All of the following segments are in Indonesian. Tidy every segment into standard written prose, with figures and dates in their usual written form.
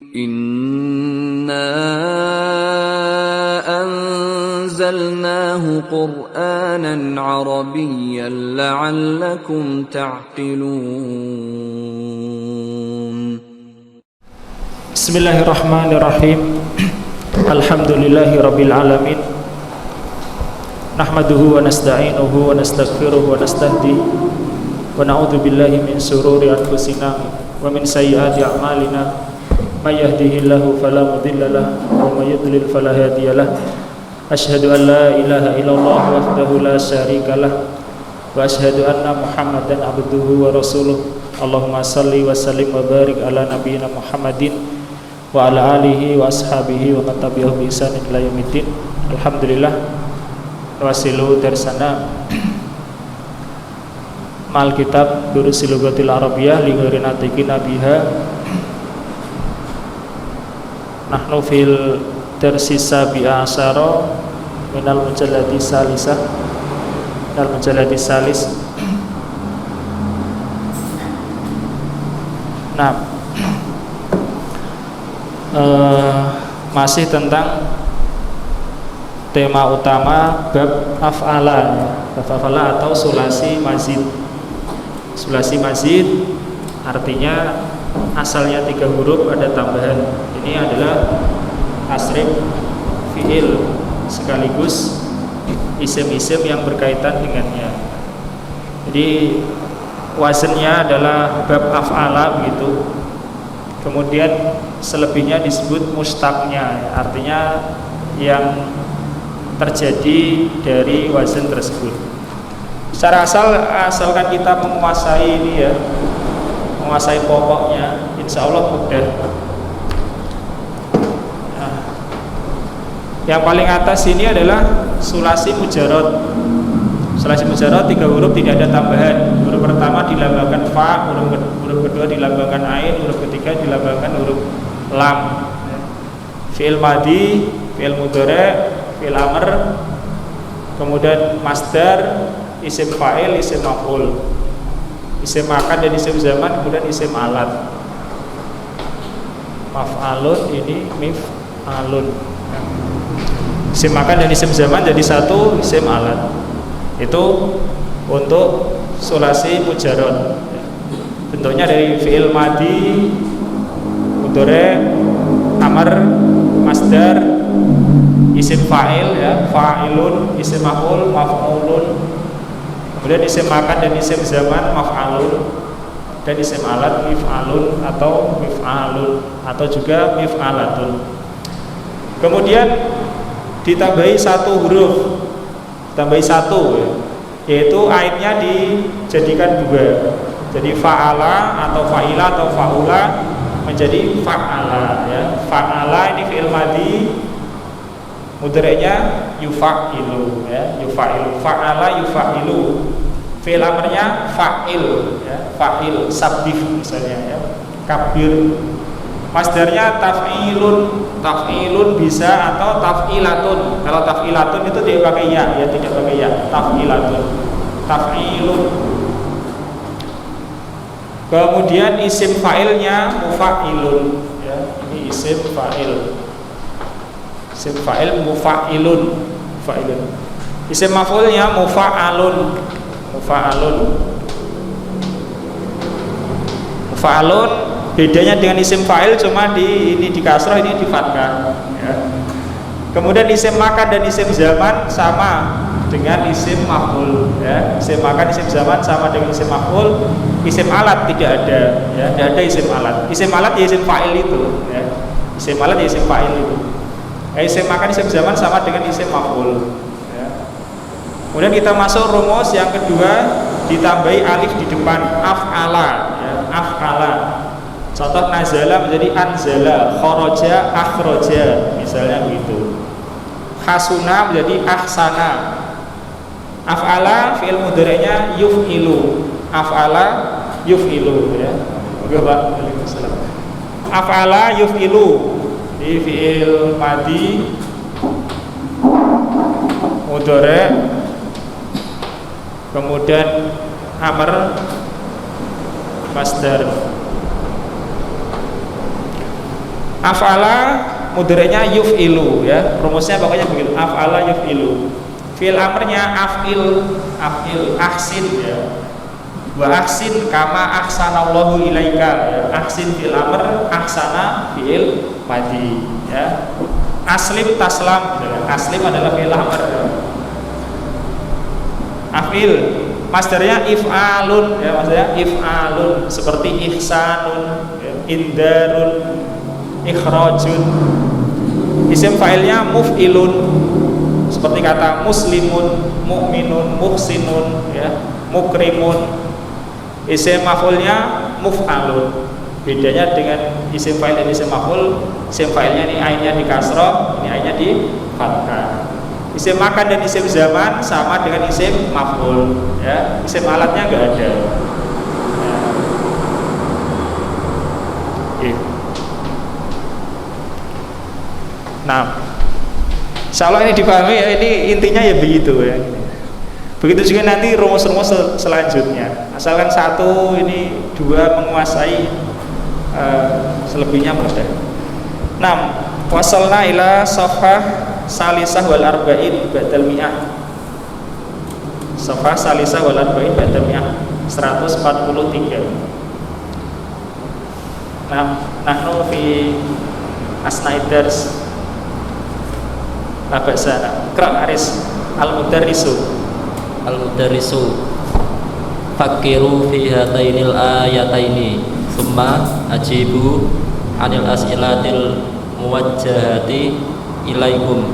Inna anzalnahu Qur'anan Arabiyyan la'allakum ta'qilun. Bismillahirrahmanirrahim. Alhamdulillahirabbil alamin. Nahmaduhu wa nasta'inuhu wa nastaghfiruhu wa nastahdihi wa na'udzu billahi min shururi anfusina wa min sayyiati a'malina. May yahdihillahu fala mudilla lahu wa may yudlil fala hadiya lahu. Asyhadu an la ilaha illallah wahdahu la syarika lahu wa asyhadu anna Muhammadan abduhu wa rasuluh. Allahumma shalli wa sallim wa barik ala nabiyyina Muhammadin wa ala alihi wa ashabihi wa man tabi'ahum bi ihsan ila yaumiddin. Alhamdulillah wasilu darsana mal kitab durusil lughatil arabiyyah li ghairi natiqin biha. Nahnu fil darsi sabi'a asyara minal mujalladi salisah minal mujalladi salis. Nah, masih tentang tema utama bab af'ala, bab af'ala atau sulasi mazid. Sulasi mazid artinya asalnya 3 huruf ada tambahan. Ini adalah tasrif fi'il sekaligus isim-isim yang berkaitan dengannya. Jadi wazannya adalah bab af'ala begitu. Kemudian selebihnya disebut mustaqnya, artinya yang terjadi dari wazan tersebut. Secara asalkan kita menguasai ini ya, menguasai pokoknya, insya Allah mudah. Nah, yang paling atas ini adalah sulasi mujarrad. Sulasi mujarrad 3 huruf tidak ada tambahan. Huruf pertama dilambangkan fa, huruf kedua dilambangkan ain, huruf ketiga dilambangkan huruf lam. Fi'il madhi, fi'il mudhari', fi'il amr, kemudian masdar, isim fa'il, isim maf'ul, isim makan dan isim zaman, kemudian isim alat. Maf'alun ini mif'alun. Isim makan dan isim zaman jadi satu isim alat. Itu untuk sulasi mujarrad. Bentuknya dari fi'il madhi, mudhari', amr, masdar, isim fa'il ya, fa'ilun, isim maf'ul, maf'ulun. Kemudian isim makan dan isim zaman maf'alun, dan isim alat mif'alun atau mif'alun atau juga mif'alatun. Kemudian ditambahi 1 huruf, tambahi 1 ya, yaitu ainnya dijadikan 2. Jadi fa'ala atau fa'ila atau fa'ula menjadi fa'ala ya. Fa'ala ini fi'il madhi, mudhari'nya yufa'ilu ya, yufa'ilu. Fa'ala yufa'ilu. Fi'il amrnya fa'il ya, fa'il, sabbih misalnya ya, kabir. Masdarnya taf'ilun. Taf'ilun bisa atau taf'ilatun. Kalau taf'ilatun itu dia pakai ya, ya tidak pakai ya. Taf'ilatun. Taf'ilun. Kemudian isim fa'ilnya mufa'ilun ya, ini isim fa'il. Isim fa'il mufa'ilun, mufa'ilun. Isim maf'ulnya mufa'alun, mufa'alun. Mufa'alun bedanya dengan isim fa'il cuma ini di kasrah, ini di fathah ya. Kemudian isim makan dan isim zaman sama dengan isim maf'ul ya. Isim makan, isim zaman sama dengan isim maf'ul. Isim alat tidak ada ya, tidak ada isim alat. Isim alat ya isim fa'il itu ya. Isim alat ya isim fa'il itu. Isim makan, isim zaman sama dengan isim maf'ul ya. Kemudian kita masuk rumus yang kedua, ditambahi alif di depan, af'ala ya, af'ala. Contoh nazala menjadi anzala, kharaja akhraja misalnya begitu. Hasuna menjadi ahsana. Af'ala fi'il mudhari'nya yuf'ilu. Af'ala yuf'ilu ya. Oke Pak. Waalaikumsalam. Af'ala yuf'ilu di fi'il madhi, mudhari', kemudian amr, masdar. Af'ala mudhari'nya yuf'ilu ya. Rumusnya pokoknya begitu. Af'ala yuf'ilu. Fi'il amrnya af'il ahsin ya. Wa ahsin kama ahsanallahu ilaika ya. Ahsin fi'il amr, ahsana fi'il madhi ya. Aslim taslam gitu ya. Aslim adalah fi'il amr ya. Af'il masdarnya if'alun ya, maksudnya if'alun seperti ihsanun ya. Indarun, ikhrajun. Isim fa'ilnya muf'ilun seperti kata muslimun, mu'minun, muhsinun ya, mukrimun. Isim maf'ulnya muf'alun. Bedanya dengan isim fa'il dan isim maf'ul, isim fa'ilnya ini ainnya di kasroh, ini ainnya di fathah. Isim makan dan isim zaman sama dengan isim maf'ul ya. Isim alatnya enggak ada. Nah, insyaallah ini dipahami ya, ini intinya ya begitu ya. Begitu juga nanti rumus-rumus selanjutnya. Asalkan satu ini dua menguasai, selebihnya mudah. 6. Wasalna ila safhah salisah wal arba'in ba'dal mi'ah. Safhah salisah wal arba'in ba'dal mi'ah 143. Nahnu fi asna'id dars. Apa sana? Qra' Aris al-mudarrisu. Al-mudarrisu fakiru fi hatainil ayataini thumma ajibu anil as'ilatil muwajjahati ilaikum.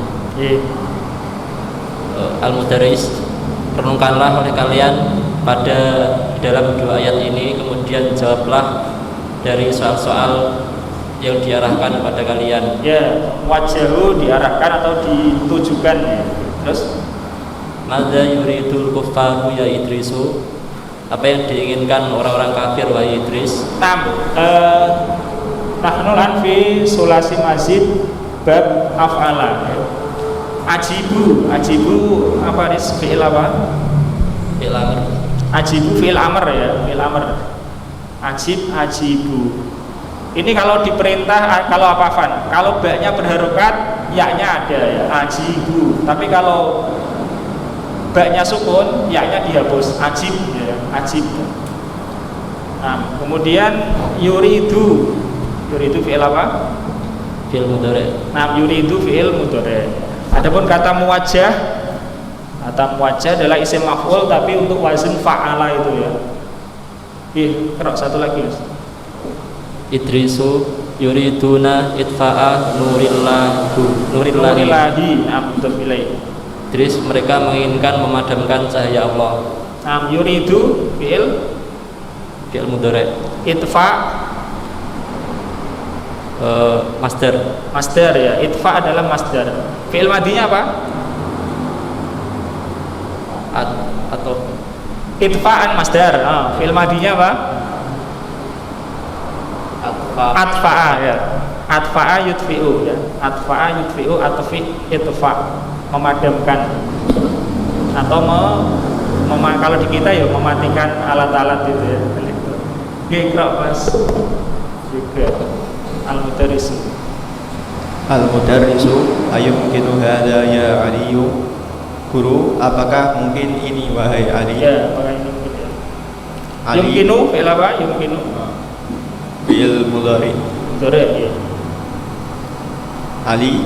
Al-mudarris, renungkanlah oleh kalian pada dalam dua ayat ini, kemudian jawablah dari soal-soal yang diarahkan kepada kalian. Ya, wajahu diarahkan atau ditujukan ya. Terus Madza yuridul kuffaru ya Idrisu, apa yang diinginkan orang-orang kafir wahai Idris? Nahnu lan fi sulasi mazid bab af'ala. Ajibu apa ris fi'il apa? Fi'il amr. Ajibu fi'il amr ya, fi'il amr. Ajibu. Ini kalau diperintah, kalau apa Fan? Kalau ba-nya berharokat, ya-nya ada ya, ajibu. Tapi kalau ba-nya sukun, ya-nya dihapus, ajib ya, ajib. Nah, kemudian yuridu fi'il apa? Fi'il mudhari'. Nah, yuridu fi'il mudhari'. Adapun kata muwajjah adalah isim maf'ul tapi untuk wazn fa'ala itu ya. Kerok satu lagi Mas. Idrisu yuriduna itfa'a nurillahi. Idris, mereka menginginkan memadamkan cahaya Allah. Yuridu fi'il mudhari'. Itfa masdar ya. Itfa adalah masdar. Fi'il madinya apa? Atau itfa'an masdar. Fi'il madinya apa? Atfa'a ya. Atfa'a yudfi'u ya. Atfa'a yudfi'u atfi itfa, memadamkan atau kalau di kita ya mematikan alat-alat itu ya. Gekrok Mas. Juga al-mudarrisu. Al-mudarrisu ayumkinu hadza ya Aliyu. Guru, apakah mungkin ini wahai Ali? Ya, apakah ini mungkin ya. Ali. Yumkinu fi'il apa? Yumkinu Fi'il mudhari. ya. Ali,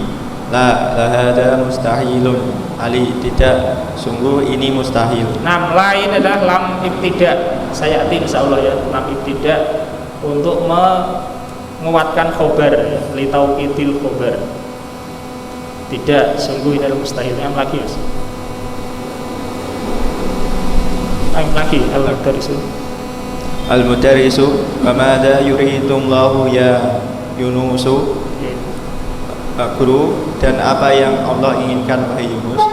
la hadza mustahilun. Ali, tidak, sungguh ini mustahil. Nah, lain adalah lam ibtida. Saya yakin insyaallah ya, lam ibtida untuk menguatkan khobar ya, li tauqidil khobar. Tidak, sungguh ini adalah mustahil. Yang lagi Mas. Lagi al-mudarrisu. Al-mudarrisu, famadza yuridullahu ya Yunusu? Guru, dan apa yang Allah inginkan wahai Yunus?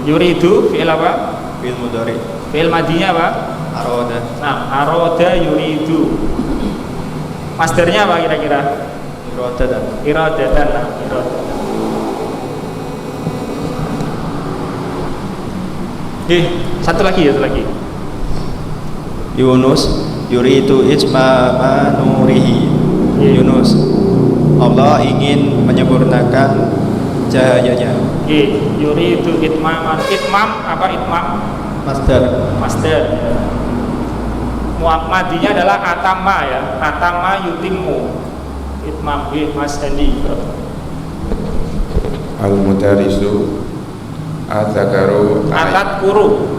Yuridu fi'il apa? Fi'il mudhari. Fi'il madinya apa? Aroda. Nah, aroda yuridu. Masdarnya apa kira-kira? Iradatan. Iradatan. Satu lagi. Yunus yuridu isma manurihi. Yunus, Allah Allah ingin menyempurnakan cahayanya. Yuridu itmaman. Itmam apa itmam? Masdar. Madinya adalah atama ya. Atama yutimmu. Itmam. Mas Hendi. Al-mudarrisu atadkuru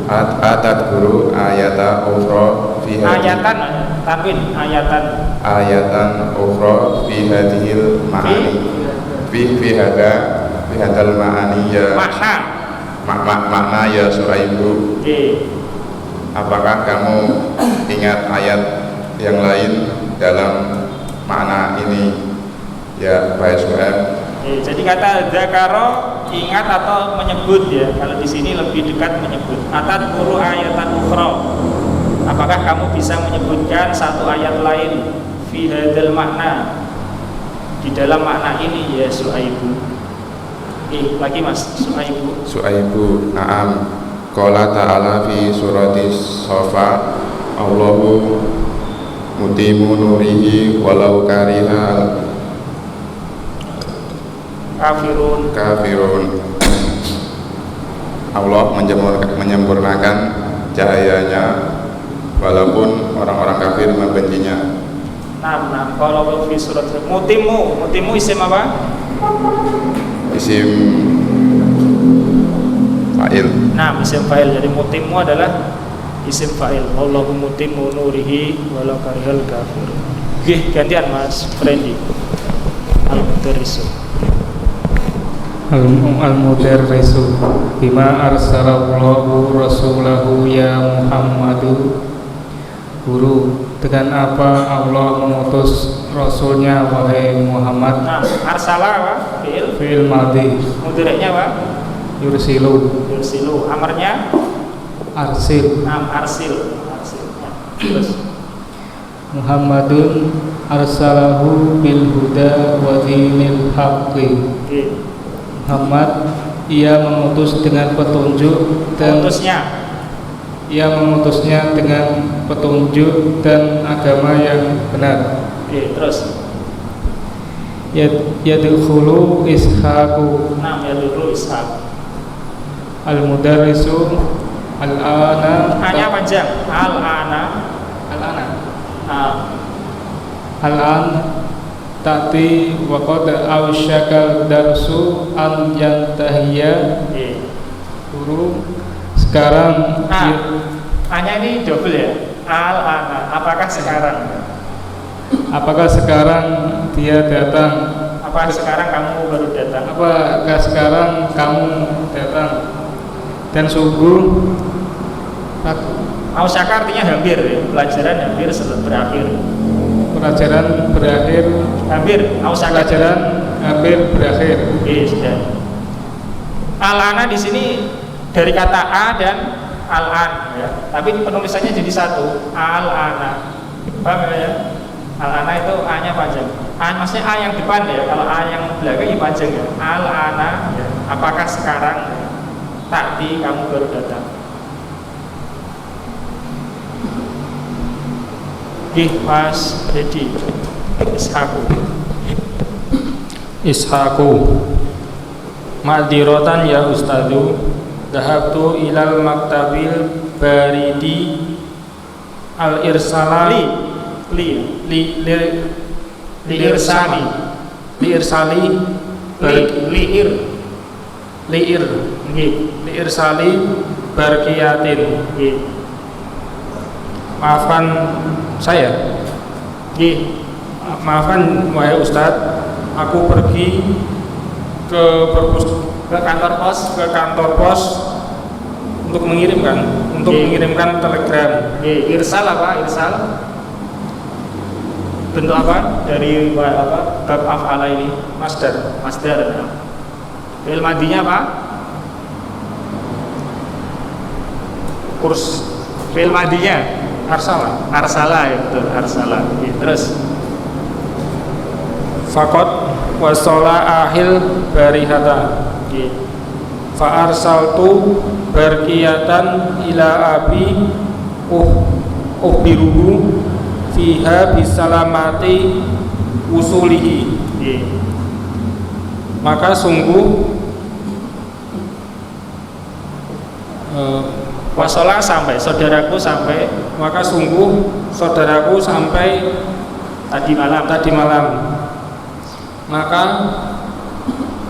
ayata ukhra fi ayatan ukhra fi hadhil ma'ani fi hadal ma'ani ya makna ya Suaibu. Apakah kamu ingat ayat yang lain dalam makna ini ya Baik Suaib? Jadi kata dzakara ingat atau menyebut ya. Kalau di sini lebih dekat menyebut. Atadkuru ayatan ukhra. Apakah kamu bisa menyebutkan satu ayat lain fi hadzal makna, di dalam makna ini ya Suaibu? Lagi Mas Suaibu. Na'am. Qala ta'ala fi surati Shafa Allahu mutimu nurihi walau karihal kafirun. Allah menyempurnakan cahayanya walaupun orang-orang kafir membencinya. Nah, kalau fi surat mutimu isim apa? Isim fa'il. Nah, isim fa'il. Jadi mutimu adalah isim fa'il. Allahu mutimu nurihi walau karihal kafir. Oke, gantian Mas Frendi. Al-Mudarrisu. Al-mudarrisu bima arsalallahu rasulahu ya Muhammadu. Guru, dengan apa Allah mengutus rasulnya wahai Muhammad? Nah, arsala apa? Fi'il madhi. Mudhari'nya apa? Yursilu. Amarnya? Arsil. Arsil. Terus Muhammadun arsalahu bil huda wa dinil haqqi. Muhammad ia mengutus dengan petunjuk dan ia mengutusnya dengan petunjuk dan agama yang benar. Terus yadkhulu ishaqu. Yadkhulu ishaq. Al-mudarrisu al-ana. Hanya panjang. Al-ana. Al-an ta'ti wa qad awsyakal darsu an yantahiya. Guru, sekarang hanya ini double ya. Al-ana. Apakah sekarang dia datang? Apakah sekarang kamu baru datang? Apakah sekarang kamu datang? Dan sungguh Ausyaka artinya hampir ya. Pelajaran hampir berakhir. Pelajaran hampir berakhir. Sudah. Al-ana di sini dari kata a dan al-an ya. Tapi penulisannya jadi satu. Al-ana. Paham ya? Al-ana itu a-nya panjang. Maksudnya a yang depan ya. Kalau a yang belakang panjang ya. Al-ana ya. Apakah sekarang tadi kamu baru datang? Mas Dedi. Ishaku Ma'dirotan ya ustadu, dahabtu ilal maktabil baridi al-irsala liirsali barkiyatin. Maafkan saya. Maafkan wahai Ustadz, aku pergi ke kantor pos untuk mengirimkan telegram. Irsal apa? Bentuk apa? Dari apa? Bab af'ala ini. Masdar. Fi'il madinya apa? Fi'il madinya Arsala ya betul, arsala. Terus Fakot wasola ahil barihata fa arsaltu barkiyatan ila abi biruhu fiha bisalamati usulihi. Nggih. Maka sungguh Wasola sampai saudaraku sampai maka sungguh saudaraku sampai tadi malam. Maka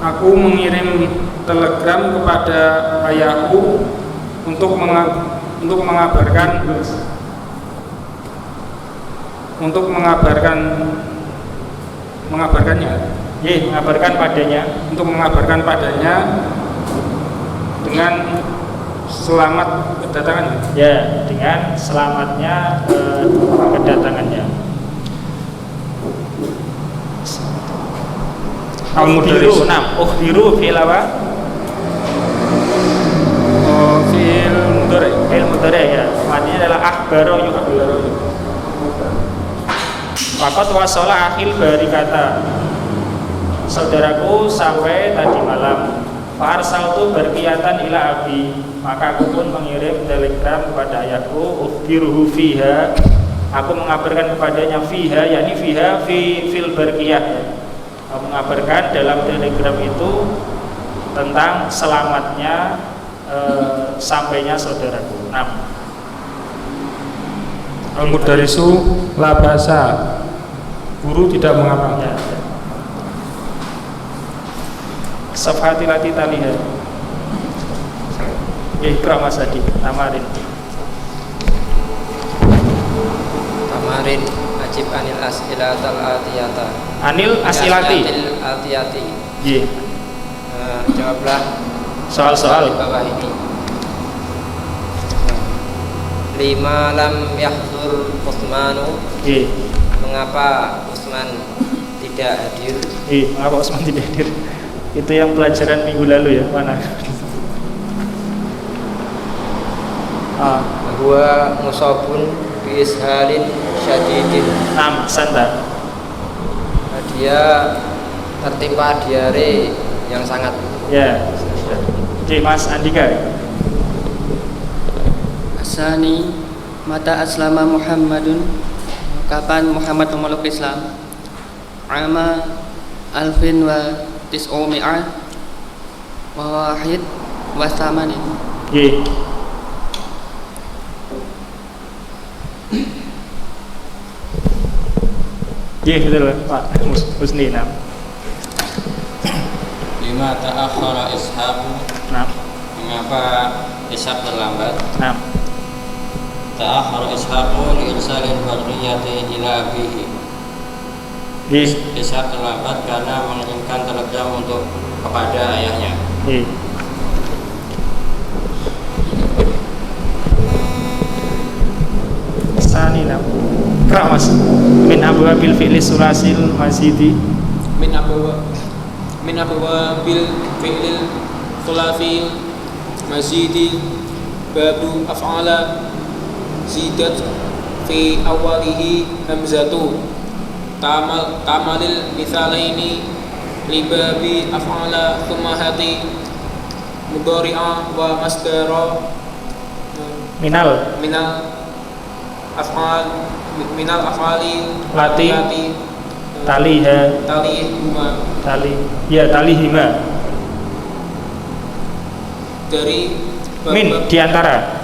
aku mengirim telegram kepada ayahku untuk mengabarkan padanya dengan selamat kedatangannya. Ya, dengan selamatnya kedatangannya. Al-Mudaris. Ukhbiru fil apa? Fil mudhari. Fil mudhari ya. Artinya adalah akhbaro yukhbiru. Faqat wasala akhil barikata. Saudaraku sampai tadi malam. Farsaltu berkiyatan ila abi, maka aku pun mengirim telegram kepada ayahku. Ukhbiruhu fiha, aku mengabarkan kepadanya fiha, yakni fiha fil barkiyah. Aku mengabarkan dalam telegram itu tentang selamatnya sampainya saudaraku. Al-Mudarisu la basa, guru tidak mengapa. Ya. Safhati lati taliha. Ikra Mas Adi, tamarin. Tamarin ajib anil as'ilatal atiyata. Anil asilati. Atiyati. Nggih. Jawablah Soal-soal di bawah ini. Lima lam yahdur Utsmanu. Nggih. Mengapa Utsman tidak hadir? Mengapa Utsman tidak hadir? Itu yang pelajaran minggu lalu ya, mana? Huwa musabun bi ishalin syadidin. Santa. Dia tertimpa diare yang sangat. Ya. Oke, Mas Andika. Asani mata aslama Muhammadun, kapan Muhammad memeluk Islam? Ama alfin wa tis'umi'ah wa wahid wa samanin. Nggih. Nggih, betul Pak Husni. Lima ta'akhara Ishaqu. Mengapa Ishaq terlambat? Ta'akhara Ishaqu li irsalil barriyati ila abihi. Ishaq terlambat karena mengirimkan telegram untuk kepada ayahnya. Sanina. Kramas. Min abwabil fi'li sulasil mazidi. Min abwabil fi'lil thulathil mazidi babu af'ala zidat fi awalihi hamzatu tamalil mithalaini libabi af'ala thumahati mudhari'a wa masdara Minal af'ali lati talihima dari min diantara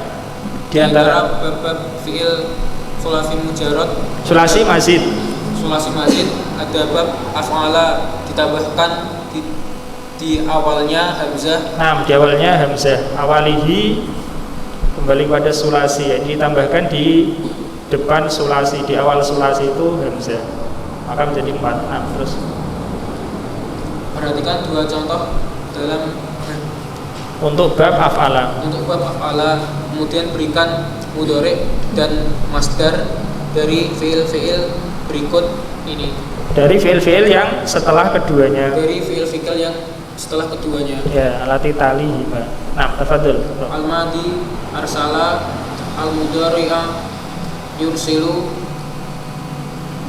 bab fi'il sulasi mujarrad sulasi mazid ada bab af'ala ditambahkan di awalnya hamzah. Di awalnya hamzah. Awalihi kembali pada sulasi, ya, ditambahkan di depan sulasi, di awal sulasi itu hamzah. Maka menjadi 4. Terus perhatikan dua contoh dalam untuk bab af'ala. Kemudian berikan mudhari dan masdar dari fi'il berikut ini. Dari fi'il yang setelah keduanya. Ya, alati talihima. Tafadhol. Al-madi arsala, al-mudhari'a yursilu,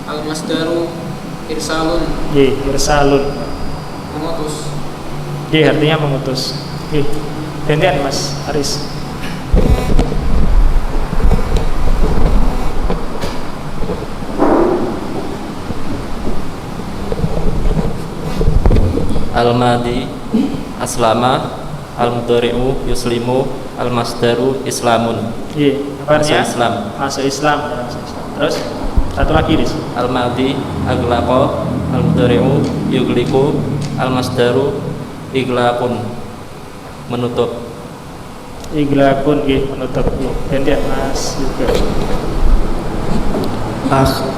al-masdaru irsalun. Irsalun. Mengutus. Artinya mengutus. Gantian Mas Aris. al-madi aslama, al-mudhari'u yuslimu, al-masdaru islamun. Iya, Masuk kabarnya Islam. masuk Islam, ya, masuk Islam. Terus satu lagi di sini. Al-madi aglaqa, al-mudhari'u yugliku, al-masdaru iglaqun, menutup. Iglaqun menutup. Gantian Mas juga.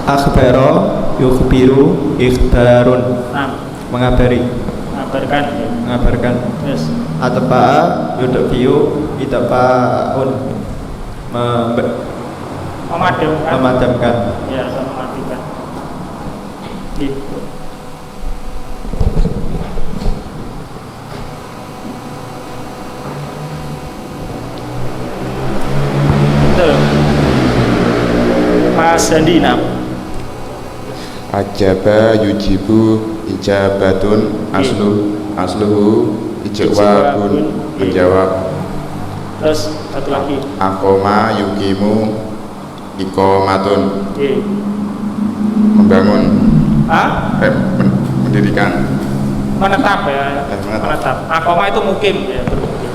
Akhbaro yukhbiru ikhbarun, Nah, mengabari, kabarkan ya. mengabarkan. Yes. Atba'a yudbiyu itba'un, Memadamkan. memadamkan. Ya, sama mematikan. Gitu. Betul. Mas Sandina. Ajaba yujibu ijabatun asluhu ijawabun, menjawab. Terus satu lagi. Akoma yukimu ikomatun, Oke. membangun, mendirikan. Menetap ya. Menetap. Akoma itu mukim ya, bermukim.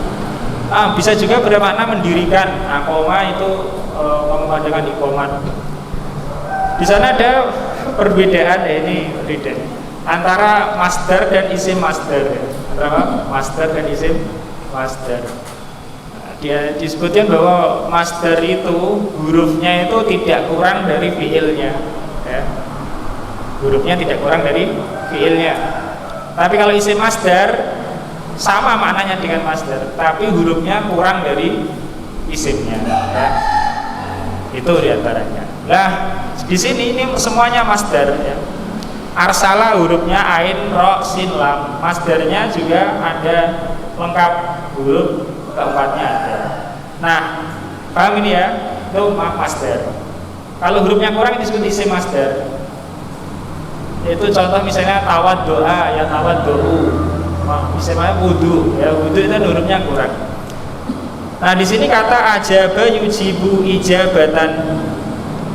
Bisa juga bermakna mendirikan. Akoma itu memandangkan ikomat. Di sana ada perbedaan ya, ini beda antara masdar dan isim masdar ya. Antara masdar dan isim masdar. Dia disebutkan bahwa masdar itu hurufnya itu tidak kurang dari fiilnya ya. Hurufnya tidak kurang dari fiilnya. Tapi kalau isim masdar sama maknanya dengan masdar, tapi hurufnya kurang dari isimnya ya. Itu diantaranya. Nah, di sini ini semuanya masdar ya. Arsala hurufnya ain, ro, sin, lam. Masdarnya juga ada lengkap, huruf keempatnya ada. Nah, paham ini ya? Itu masdar. Kalau hurufnya kurang disebut isim masdar. Itu contoh misalnya tawad doa, ya tawad do'u. Misalnya wudu, ya wudu itu hurufnya kurang. Nah, di sini kata ajaba yujibu ijabatan.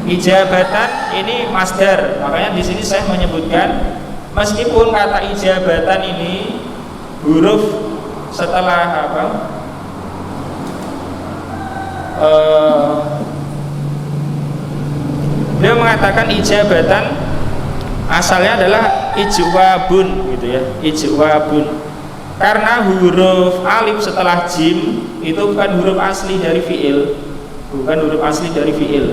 Ijabatan ini masdar. Makanya di sini saya menyebutkan meskipun kata ijabatan ini huruf setelah apa? Dia mengatakan ijabatan asalnya adalah ijwabun gitu ya, ijwabun. Karena huruf alif setelah jim itu bukan huruf asli dari fiil, bukan huruf asli dari fiil.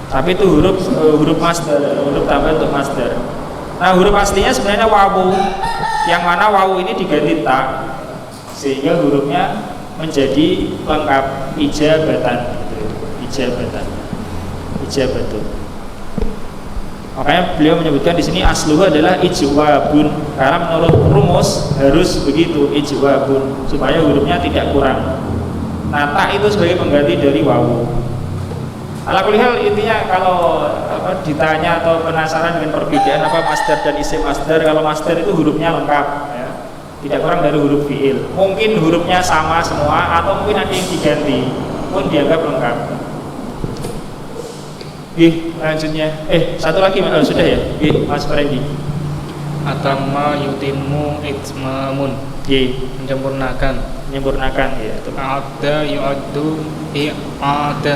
Tapi itu huruf masdar, huruf tambah untuk masdar. Nah, huruf aslinya sebenarnya wawu, yang mana wawu ini diganti ta, sehingga hurufnya menjadi lengkap ijabatan, ijabatan, ijabatun. Makanya beliau menyebutkan di sini asluhu adalah ijwabun, karena menurut rumus harus begitu, ijwabun, supaya hurufnya tidak kurang. Nah, ta itu sebagai pengganti dari wawu. Ala kulli hal, intinya kalau ditanya atau penasaran dengan perbedaan apa masdar dan isim masdar, kalau masdar itu hurufnya lengkap ya, tidak kurang dari huruf fiil. Mungkin hurufnya sama semua atau mungkin ada yang diganti pun dianggap lengkap. Lanjutnya satu lagi sudah ya, Mas Ferendi. Atama yutimu itmamun, menyempurnakan ya. Ada yu'addu i'ada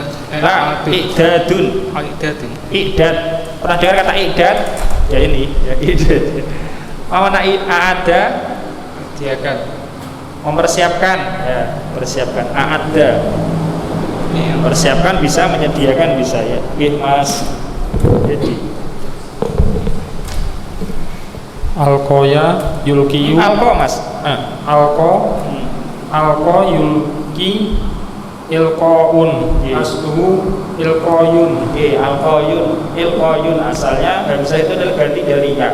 I'dadun. I'dad. Pernah dengar kata i'dad? Ya ini, ya i'dad. Mana i'ada? Diakan. Mempersiapkan, ya, persiapkan. A'ada. Mempersiapkan bisa, menyediakan bisa ya. Mas. Jadi Alqoya yulkiyu. alko Mas. Alqo yulki ilqaun, asluhu ilqayun. Ilqayun asalnya hamzah itu adalah ganti dari ya,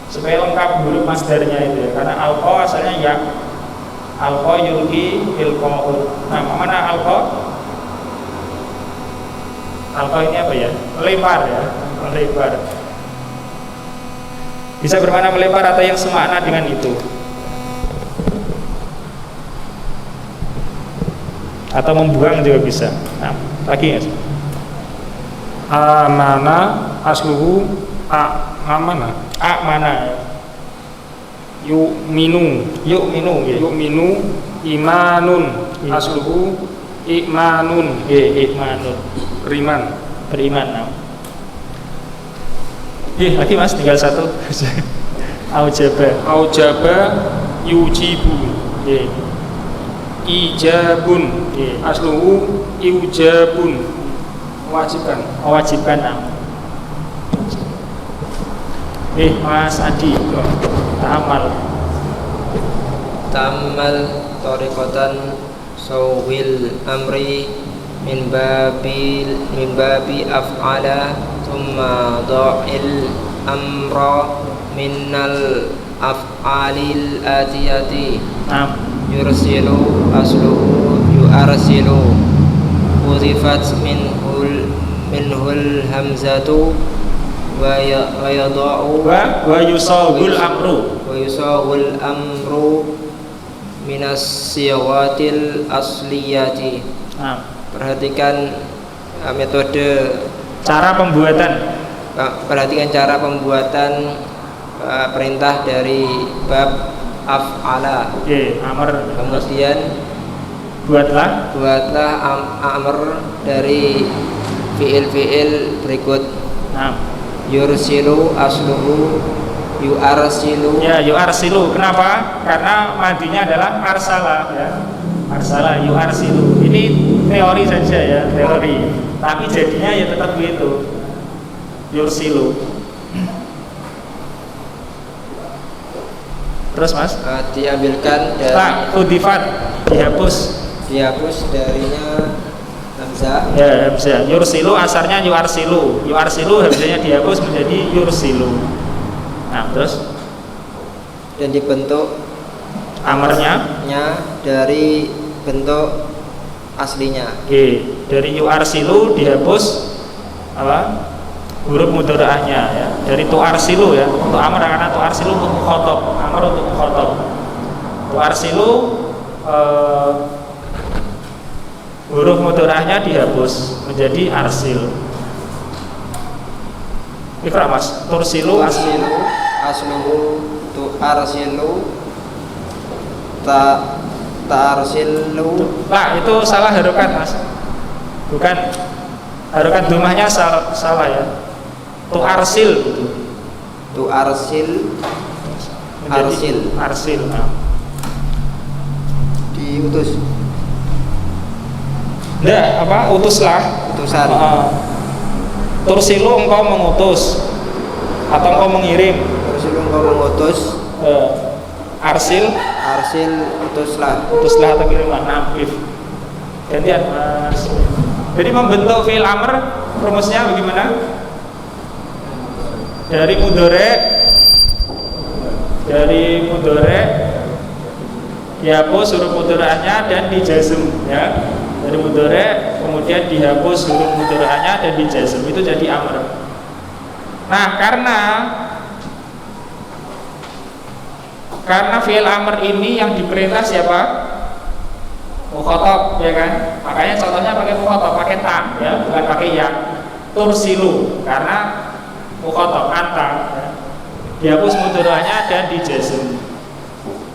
supaya lengkap huruf masdarnya itu ya. Karena alqo asalnya ya. Alqo yulki ilqaun. Nah, mana alqo? Alqo ini apa ya? Melempar ya, melempar. Bisa bermakna melempar atau yang semakna dengan itu. Atau membuang juga bisa. Nah, lagi ya. Amana asluhu Mana? Amana. Yu'minu Yu'minu. Yu'minu imanun asluhu imanun Imanun. beriman. Beriman. Lagi Mas, tinggal satu. Aujaba yujibu ijabun asluhu iujabun mewajibkan. Mas Adi, ta'amal. Ta'ammal tariqatan sawil amri min babi af'ala thumma dha'il amra minnal af'alil atiyati yursilu asluhu yuarsilu udhifat minhul hamzatu wa yada'u wa yusawul amru minas siyawatil asliyati. Perhatikan metode cara pembuatan. Perhatikan cara pembuatan perintah dari bab af'ala. Amr. Kemudian buatlah amr dari fiil-fiil berikut. Yursilu asluhu yuarsilu. Yuarsilu. Kenapa? Karena madinya adalah arsala, ya. Arsala yuarsilu. Ini teori saja ya, teori. Tapi jadinya ya tetap begitu. Yursilu. Terus Mas? Diambilkan dari udhifat, dihapus darinya hamzah. Hamzah. Yursilu asarnya yuarsilu. Yuarsilu hamzahnya dihapus menjadi yursilu. Terus dan dibentuk amarnya dari bentuk aslinya. Dari yuarsilu dihapus huruf mudharaahnya ya. Dari tuarsilu ya. Untuk amar karena tuarsilu untuk mukhatab, amar untuk mukhatab. Tuarsilu huruf mudharaahnya dihapus menjadi arsil. Ikra Mas. Tursilu asluhu tuarsilu ta'arsilu. Itu salah harokat Mas. Bukan harokat domahnya salah ya. Tuarsil gitu. Tuarsil arsil. Diutus. Utuslah. Utusan. Tursilu engkau mengutus atau engkau mengirim. Tursilu engkau mengutus. Arsil utuslah atau kiriman. Nafif. Gantian Mas. Jadi membentuk fi'il amr rumusnya bagaimana? Dari mudhari dihapus huruf mudhari'nya dan dijazm ya. Dari mudhari kemudian dihapus huruf mudhari'nya dan dijazm, itu jadi amr. Nah, karena fi'il amr ini yang diperintah siapa? Mukhatab, ya kan? Makanya contohnya pakai mukhatab, pakai ta ya, bukan pakai ya. Tursilu karena mukhatab anta ya. Dihapus mudhari'nya dan dijazm.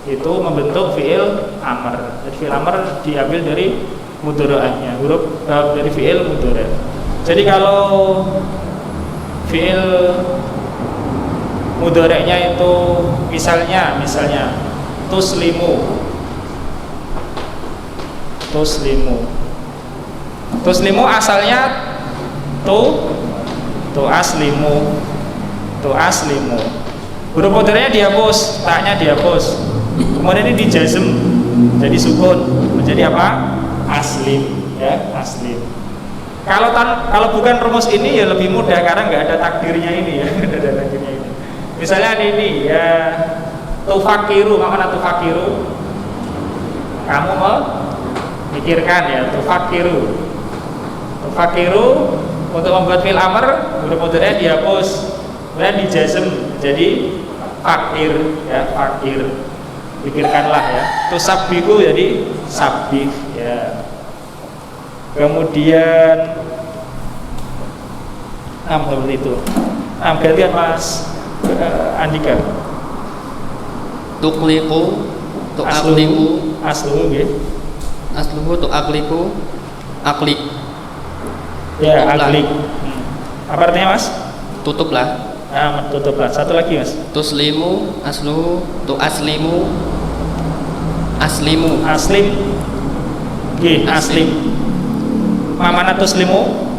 Itu membentuk fi'il amr. Jadi fi'il amr diambil dari mudhari'nya, huruf dari fi'il mudhari'. Jadi kalau fi'il mudhari'nya itu misalnya tuslimu asalnya aslimu. Huruf mudhari'nya dihapus, ta-nya dihapus. Kemudian ini dijazm jadi sukun menjadi apa? Aslim ya, aslim. Kalau bukan rumus ini ya lebih mudah karena nggak ada takdirnya ini ya. Ada takdirnya ini. Misalnya ini ya, tufakiru, makna tufakiru, kamu memikirkan ya, tufakiru untuk membuat fi'il amr huruf mudhari'nya dihapus kemudian dijazm jadi fakir ya, fakir, pikirkanlah ya. Tusabbihu jadi sabbih ya. Kemudian seperti itu. Gantian Mas Andika. Tukliku, tu'akliku, Asluhu nggih. asluhu tu'akliku, aklik. Ya, Tutuplah. aklik. Apa artinya Mas? Tutuplah. Tutuplah. Satu lagi Mas. Tuslimu, asluhu tu'aslimu, aslimu. Aslim. Nggih, aslim. Mamana tuslimu?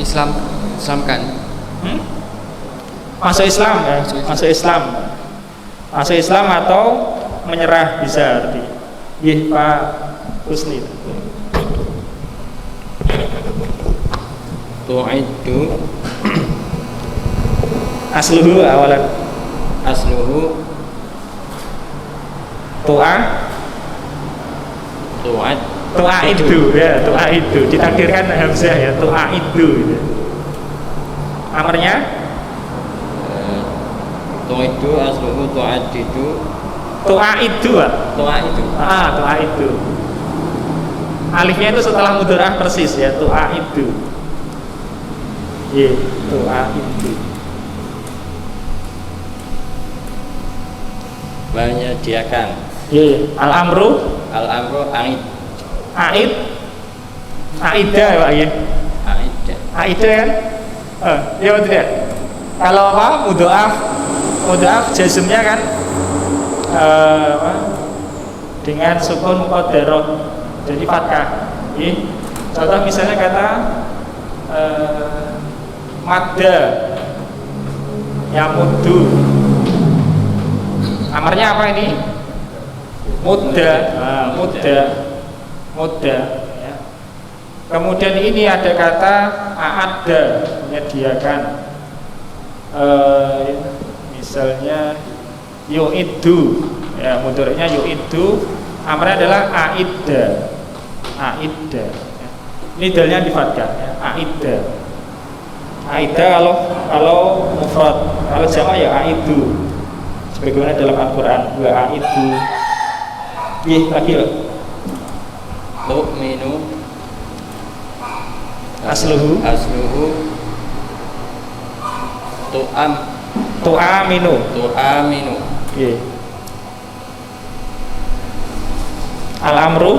Islamkan. Masuk Islam ya, masuk Islam. Masuk Islam atau menyerah bisa arti. Nggih, Pak Husni. Tu'iddu Asluhu awalan. asluhu Tu'a tu'ad Tu'aidu ya, tu'aidu ditakdirkan hamzah ya, tu'aidu gitu. Amarnya tu'iddu asluhu tu'addidu tu'aidu Pak. tu'aidu Tu'aidu. Alifnya itu setelah mudhari'ah persis ya, tu'aidu. Iya, tu'aidu. menyediakan. Iya, al-amru Al-amru a'id Aida ya Pak ya. a'idda Aida kan? Ya tidak. Kalau apa? Mudha'af jazmnya kan dengan sukun muqaddarah. Jadi fathah. Nggih. Contoh misalnya kata madda yamuddu. Amarnya apa ini? Mudda. Mudda ya. Kemudian ini ada kata a'adda, menyediakan. Misalnya yu'iddu ya, mudhari'nya yu'iddu, amarnya adalah a'idda ya. Ini dalnya di fathah ya, a'idda kalau mufrad, kalau jamak ya a'iddu sebagaimana dalam Al-Quran wa a'iddu. Lagi loh. tu'minu Asluhu tu'aminu. tu'aminu Al-amru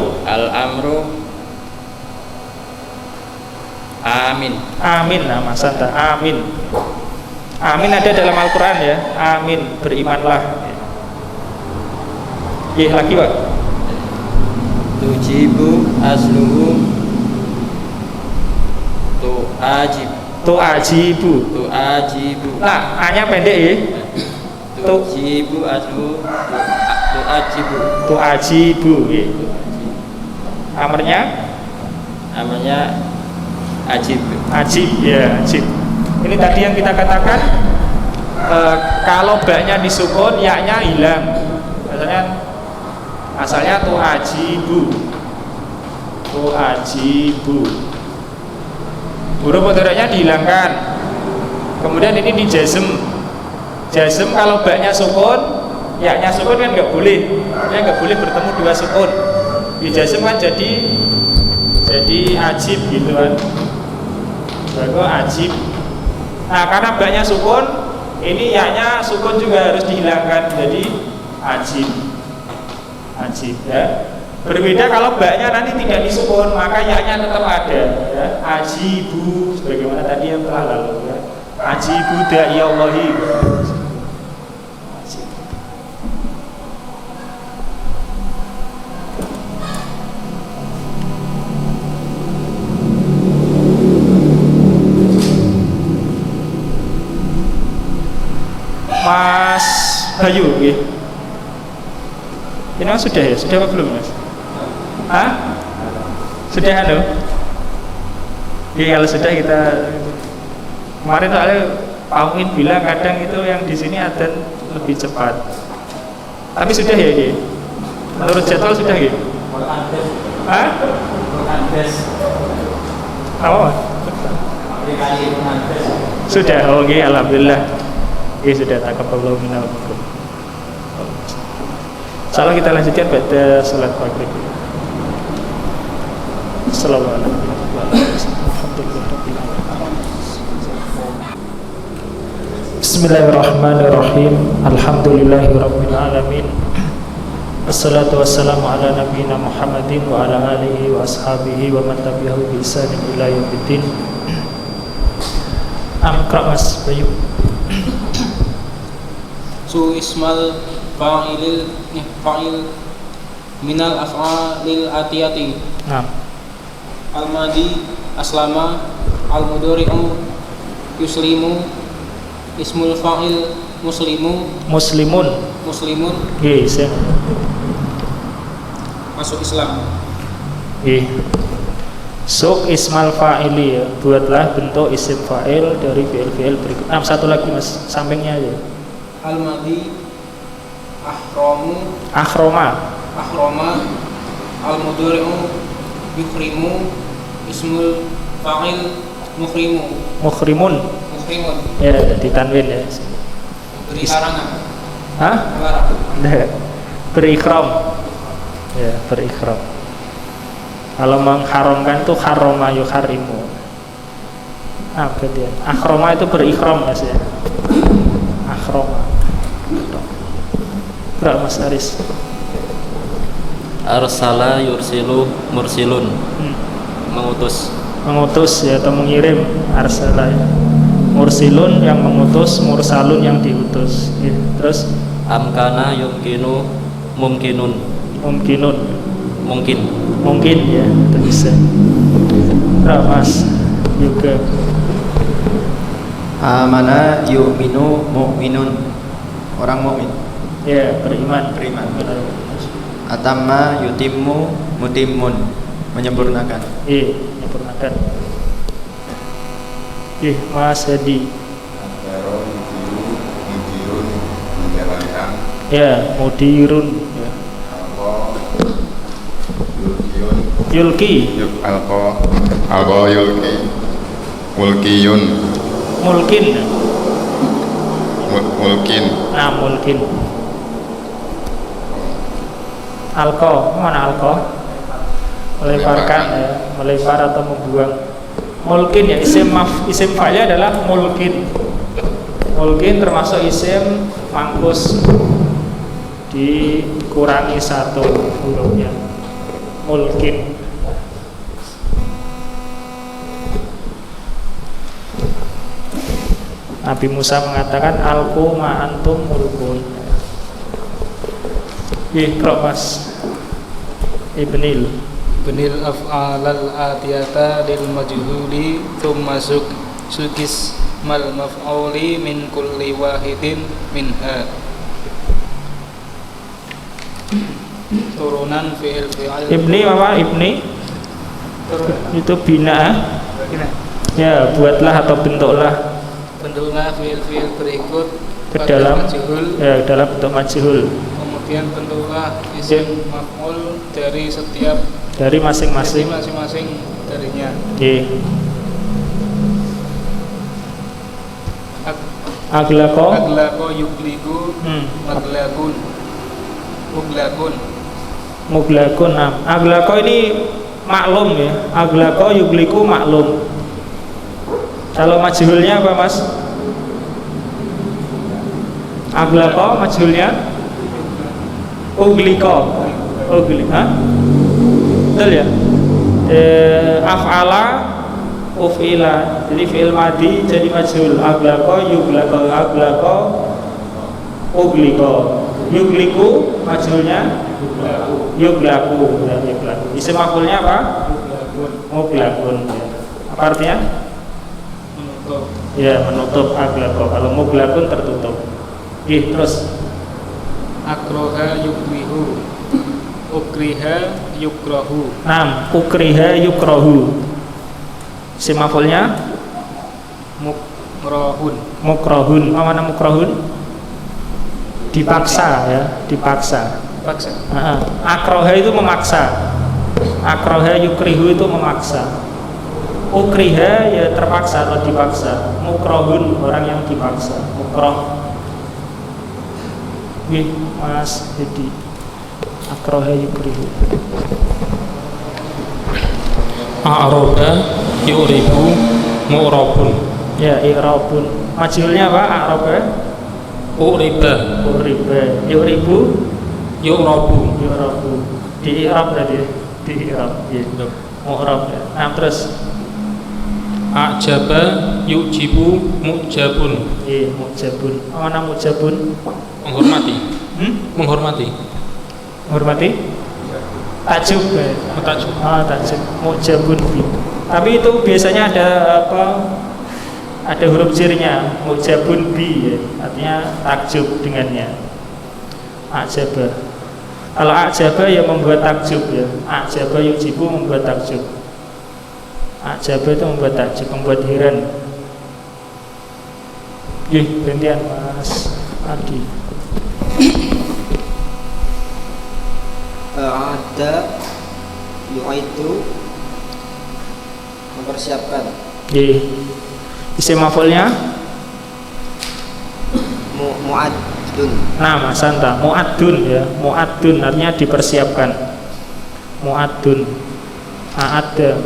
amin. Nah, Santa amin. Amin ada dalam Al-Quran ya. Amin, berimanlah. Lagi Pak. tujibu asluhu Tu'ajibu. Nah, A-nya pendek ya. tujibu asluhu Tu'ajibu ya. Amarnya ajib ya, ajib. Ini tadi yang kita katakan kalau ba-nya disukun, ya-nya hilang. Asalnya tu'ajibu. Huruf mudhari'nya dihilangkan. Kemudian ini di jazm. Jazm kalau ba-nya sukun, ya-nya sukun kan nggak boleh. Ya nggak boleh bertemu dua sukun. Di jazm kan jadi ajib gitu kan. Baru ajib. Nah, karena ba-nya sukun, ini ya-nya sukun juga harus dihilangkan. Jadi ajib ya. Berbeda kalau ba-nya nanti tidak disukun, maka ya-nya tetap ada ya. Ajibu sebagaimana tadi yang telah lalu ya. Ajibu da'iyallahi. Mas Bayu ya. Ini sudah ya? Sudah apa belum Mas? Sudah kalau sudah kita kemarin soalnya Pak Muin bilang kadang itu yang di sini ada lebih cepat. Tapi sudah ya? Menurut jadwal sudah ya? Apa? Sudah, oke, alhamdulillah. Sudah taqabbalallahu minna wa minkum. Insyaallah kita lanjutkan pada salat maghrib. Assalamualaikum warahmatullahi wabarakatuh. Bismillahirrahmanirrahim. Alhamdulillahirabbil alamin. Wassalatu wassalamu ala nabiyyina Muhammadin wa ala alihi wa ashabihi wa man tabi'ahu bi ihsanin ila yaumiddin. Amkra Mas Bayu. Su ismal fa'il minal af'alil atiyati. Nah, Al-madi aslama, al-mudhari'u yuslimu, ismul fa'il muslimun. Nggih, sing masuk Islam. nggih. Suk ismal fa'ili ya, buatlah bentuk isim fa'il dari fi'il-fi'il berikut. Nah, satu lagi Mas, sampingnya aja. Al-madi ahroma, al-mudhari'u yukrimu, ismul fa'il Mukhrimun. Ya, ditanwin ya. Beri larangan. Hah? Nah, berikram. Ya, berikram. Kalau mengharamkan itu haroma yuharimu. Nah, kemudian akhroma itu berikram Mas ya. Akhroma. Gerak Mas Aris. Arsala yursilu mursilun. Mengutus Ya, atau mengirim. Arsala ya. Mursilun yang mengutus, mursalun yang diutus ya. Terus amkana yumkinu mumkinun. Mungkin ya, itu bisa. Mas juga. Amana yu'minu mu'minun, orang mukmin. Ya, beriman. Benar. Atamma yutimmu mutimmun, menyempurnakan. Iya, menyempurnakan. Mas Hadi. Mudirun menjalankan. Ya, mudirun ya. Yulki. Alqa yulki. Mulkiyun. Mulkin. Mulkin. Mulkin. Alqa, mana alqa? Melemparkan ya, melempar atau membuang. Mulkin ya, isim fa'il adalah mulkin. Mulkin termasuk isim mangkus, dikurangi satu hurufnya. Mulkin. Nabi Musa mengatakan alqu ma antum mulkun. Iqra Mas. Ibnil af'alal atiyata lil majhuli thumma sukis mal maf'uli min kulli wahidin minha. Turunan fi'il. Ibni apa? Itu bina. Ya, buatlah atau bentuklah fi'il berikut ke dalam majhul. Ya, dalam bentuk majhul. Kemudian bentuklah isim maf'ul dari masing-masing darinya. Aglaqo yugliku muglakun. Nah, aglaqo ini maklum ya. Aglaqo yugliku maklum. Kalau majhulnya apa Mas? Aglaqo majhulnya ugliko. Betul ya? Af'ala uf'ila. Jadi fi'il madi jadi majhul. Aglaqo ugliko. Yugliku majhulnya yuglaku. Isim maf'ulnya apa? Muglakun. Apa artinya? Ya, menutup. Aglaqo. Kalau muglakun tertutup. Terus akroha yukrihu, ukriha yukrahu. Ukriha yukrahu. Isim maf'ulnya mukrahun. Mana mukrahun? Dipaksa ya, dipaksa. Akroha itu memaksa. Akroha yukrihu itu memaksa. Ukriha ya terpaksa atau dipaksa. Mukrahun orang yang dipaksa. Mukrah. Mas jadi akroha yukrihu. A'roba yu'ribu mu'rabun. Ya, i'rabun. Majhulnya apa? A'raba. Uriba, Uriba. Yuribu. yu'rabu, Yurabu. Di i'rab berarti. Di i'rab. Iya. Mu'rab. Nah, terus a'jaba, yu'jibu, mu'jabun. iya, mujabun. Mana mujabun? Menghormati. Menghormati. Menghormati? Takjub. Tajuk. Takjub. Mujabun bi. Tapi itu biasanya ada apa? Ada huruf jirnya, mujabun bi ya. Artinya takjub dengannya. A'jaba. Kalau a'jaba ya membuat takjub ya. A'jaba yujibu membuat takjub. A'jaba itu membuat takjub, membuat heran. Gantian Mas Adi. Ada yu'aidu mempersiapkan. Isim maf'ulnya Mu'addun. nah Mas Santa, mu'addun ya. Mu'addun artinya dipersiapkan. Mu'addun. A'adda.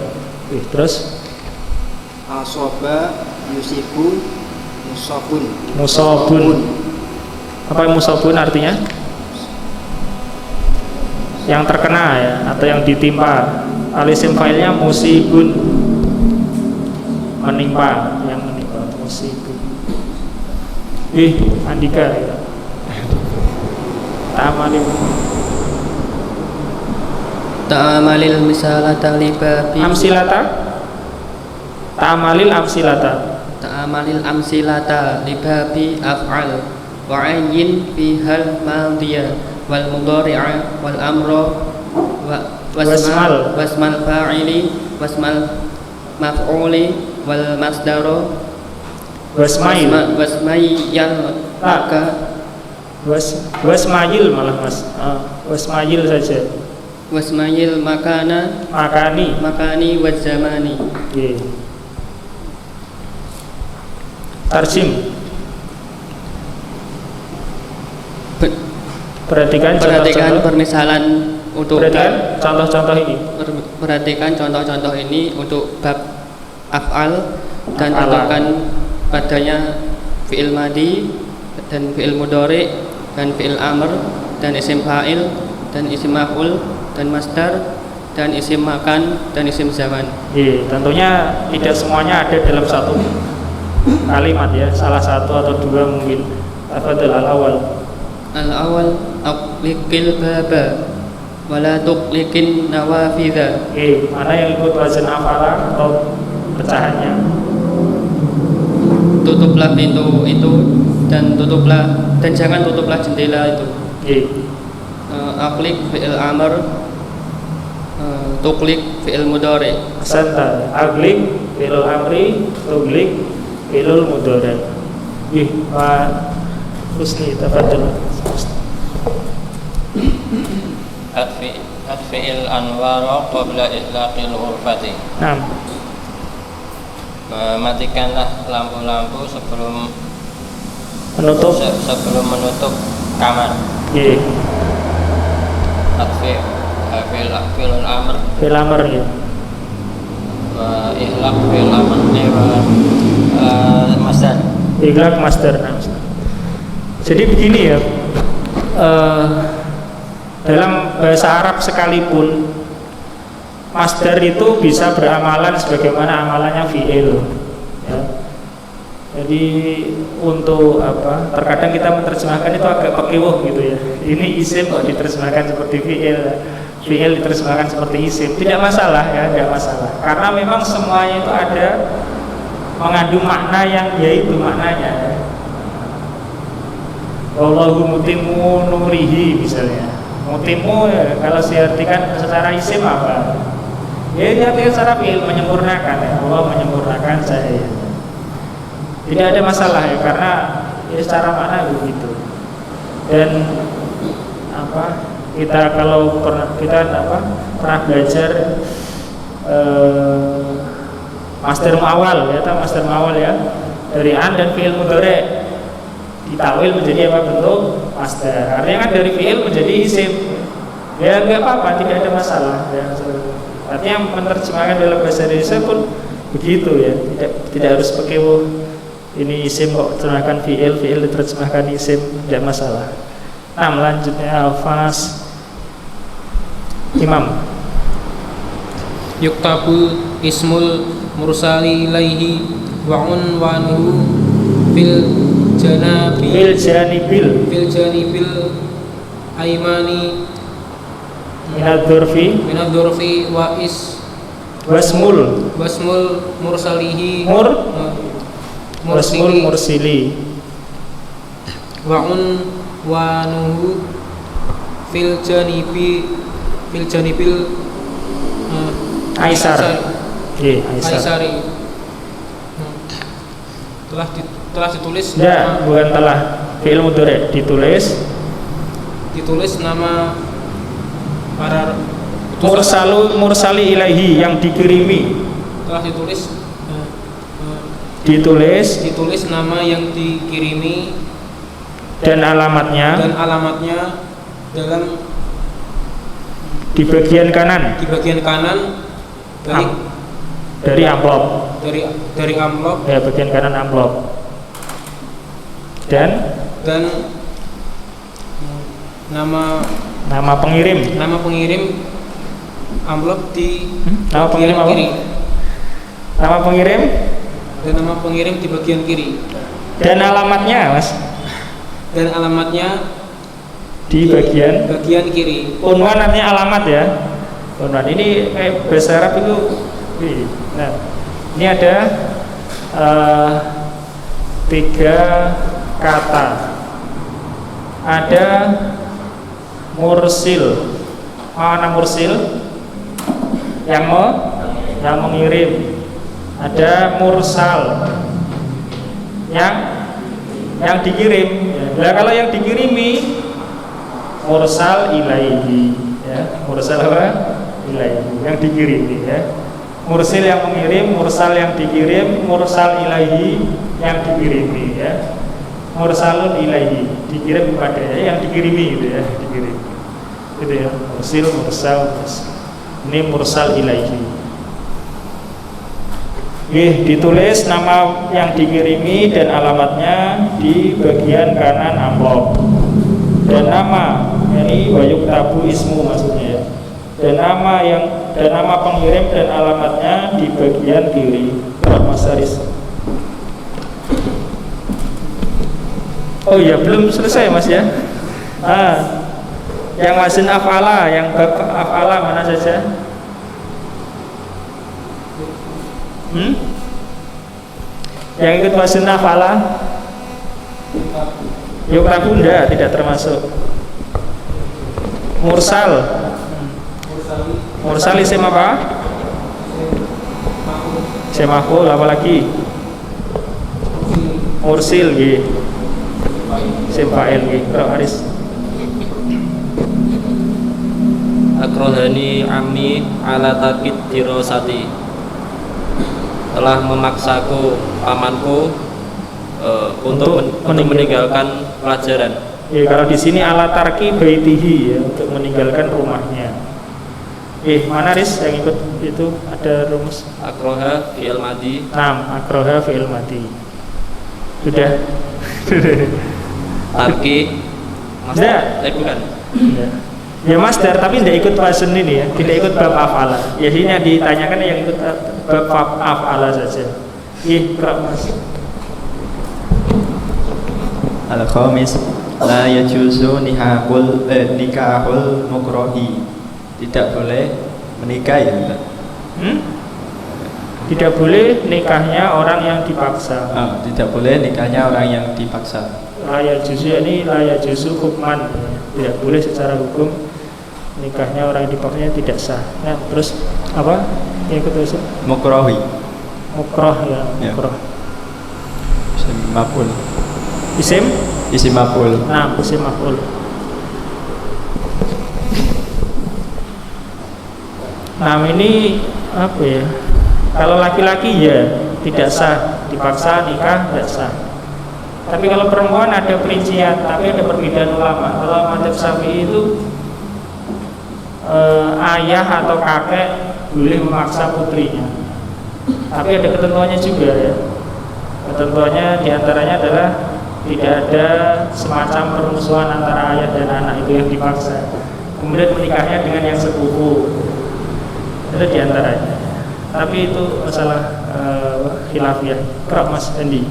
Terus Asoba yusibu musabun. musabun. Apa musabun artinya? Yang terkena ya, atau yang ditimpa. Alisim failnya musibun, menimpa, yang menimpa, musibun. Andika ya. Ta'amalil misalata libabi Amsilata. Ta'amalil amsilata. Ta'amalil amsilata libabi af'al wa ayyin fihal madhiya wal mudhari'a wal amra wasmal fa'ili wasmal maf'uli wal masdaro wasmayyal maka wasmayil malah Mas. Wasmayil saja. wasmayil makani wa zamani. Tarjim. Perhatikan permisalan untuk perhatikan contoh-contoh ini. Perhatikan contoh-contoh ini untuk bab af'al dan tentukan padanya fi'il madi dan fi'il mudhari dan fi'il amr dan isim fa'il dan isim maf'ul dan masdar dan isim makan dan isim zaman. Tentunya tidak semuanya ada dalam satu kalimat ya, salah satu atau dua mungkin. Tafadhal al-awwal. Al-awwal aqliqil baba wala tuqliqin nawafidha. Mana yang ikut wazan af'ala atau pecahannya? Tutuplah pintu itu dan jangan tutuplah jendela itu. Aqliq fi'il amr, tuqliq fi'il mudhari. Santa. Aqliq fi'il amri, tuqliq fi'il mudhari. Pak Husni, tafadhal. Atfi'il anwara qabla itlaqil ghurfati. Matikanlah lampu-lampu sebelum menutup kamar. Fi'il amr. Fi'il amr ya. Ihlaq fi'il amr masdar. Ihlaq masdar. Jadi begini ya. Dalam bahasa Arab sekalipun masdar itu bisa beramalan sebagaimana amalannya fi'il ya. Jadi untuk apa? Terkadang kita menerjemahkan itu agak pakiwuh gitu ya. Ini isim kok diterjemahkan seperti fi'il, fi'il diterjemahkan seperti isim. Tidak masalah ya, tidak masalah. Karena memang semuanya itu ada mengandung makna yang yaitu maknanya. Wallahu mutimmu nurihi misalnya. Mutimmu ya, kalau diartikan secara isim apa? Ya diartikan secara fi'il, menyempurnakan ya. Allah menyempurnakan saya. Tidak ada masalah ya, karena ya secara makna begitu. Dan apa? Kita kalau pernah belajar master muawal ya, master muawal ya, dari an dan fi'il mudhari ditawil menjadi apa bentuk masdar. Artinya kan dari fi'il menjadi isim. Ya enggak apa-apa, tidak ada masalah ya. Artinya menerjemahkan dalam bahasa Indonesia pun begitu ya. Tidak harus pakai Ini isim kok terjemahkan fi'il diterjemahkan isim, tidak masalah. Nah, lanjutnya alfaz Imam. Yuktabul ismul mursali ilaihi wa unwanuhu fil janabi fil janibil aimani minadzurfi wa wasmul mursalihi wasmul mursili wa unwanuhu fil janibil Aisar. Aisari. Telah ditulis ya, bukan telah, fi'il mudhari ditulis nama para mursali ilaihi yang dikirimi. Telah ditulis nama yang dikirimi dan alamatnya dalam di bagian kanan dari amplop ya, bagian kanan amplop, dan nama pengirim amplop di nama pengirim bagian kiri. Nama pengirim Dan nama pengirim di bagian kiri. Dan alamatnya, Mas? Dan alamatnya di bagian kiri. Unwan artinya alamat ya. Unwan ini bahasa Arab itu. Nah, ini ada 3 kata. Ada mursil. Mana mursil? Yang mengirim. Ada mursal. Yang dikirim. Nah, kalau yang dikirimi mursal ilaihi ya. Mursal apa? Ilaihi, yang dikirimi ya. Mursil yang mengirim, mursal yang dikirim, mursal ilaihi yang dikirimi ya. Mursalun ilaihi, dikirim kepadanya, yang dikirimi gitu ya, dikirim. Gitu ya. Mursil, mursal. Ini mursal ilaihi. Ditulis nama yang dikirimi dan alamatnya di bagian kanan amplop. Dan nama, ini wayuk tabu ismu maksudnya ya. Dan nama pengirim dan alamatnya di bagian kiri. Mas Aris. Oh iya, belum selesai Mas ya. Yang wazn af'ala, yang bab af'ala mana saja? Yang ikut wazn af'ala? Yuktabu tidak termasuk. Mursal isim apa? Isim maf'ul, apa lagi? Mursil nggih. Isim fa'il nggih. Haris. Akrohani ammi ala tarkid dirosati. Telah memaksaku pamanku untuk meninggalkan pelajaran. Ya, kalau di sini ala tarki baitihi ya, untuk meninggalkan rumahnya. Mana Riz yang ikut itu ada rumus? Akroha fi'il madi. Akroha fi'il madi. Sudah. Tarki. Masdar. Bukan. Ya masdar, tapi tidak ikut wazn ini ya, tidak ikut bab af'ala. Ya ini yang ditanyakan yang ikut bab af'ala saja. Mas. Al-khamis la yajuzu nikahul mukrohi. Tidak boleh menikah ya Ustaz? Tidak boleh nikahnya orang yang dipaksa. Tidak boleh nikahnya orang yang dipaksa. La yajuzu ini la yajuzu hukman. Tidak boleh secara hukum nikahnya orang yang dipaksa tidak sah. Nah, terus apa? Yang kedua mukrohi. Mukroh ya, mukroh. Isim maf'ul. Isim maf'ul. Isim maf'ul. Ini apa ya? Kalau laki-laki ya tidak sah, dipaksa nikah tidak sah. Tapi kalau perempuan ada perincian, tapi ada perbedaan ulama. Kalau mazhab Syafi'i itu ayah atau kakek boleh memaksa putrinya. Tapi ada ketentuannya juga ya. Ketentuannya diantaranya adalah tidak ada semacam permusuhan antara ayah dan anak itu yang dipaksa. Kemudian menikahnya dengan yang sepupu, itu diantaranya. Tapi itu masalah khilafiyah. Kerap Mas Andi.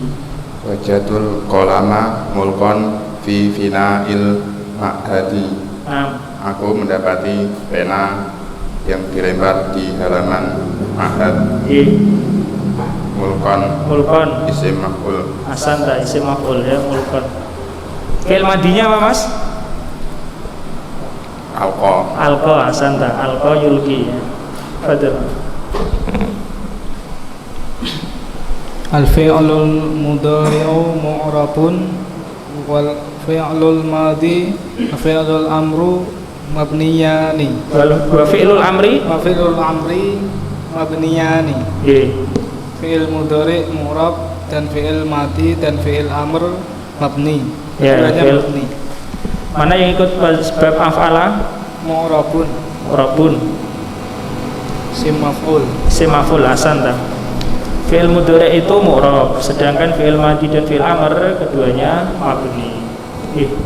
Wajatul kolama mulkon fi fina'il ma'hadi. Aku mendapati pena yang dilempar di halaman ma'had. Mulkon isim maf'ul. Asanta isim maf'ul ya, mulkon. Fi'il madinya apa Mas? Alqa asanta, alqa yulki ya. Fadl. Al-fi'lul mudhari'u mu'rabun wal fi'lul madi wa fi'lul amru mabniyani. Wa fi'lul amri mabniyani. Fi'il mudhari' mu'rab dan fi'il madi dan fi'il amr mabni. Ya, fi'il mabni. Mana yang ikut bab af'ala? Mu'rabun. Sim maf'ul asanta. Fi'il mudhari' itu mu'rab, sedangkan fi'il madi dan fi'il amr keduanya mabni.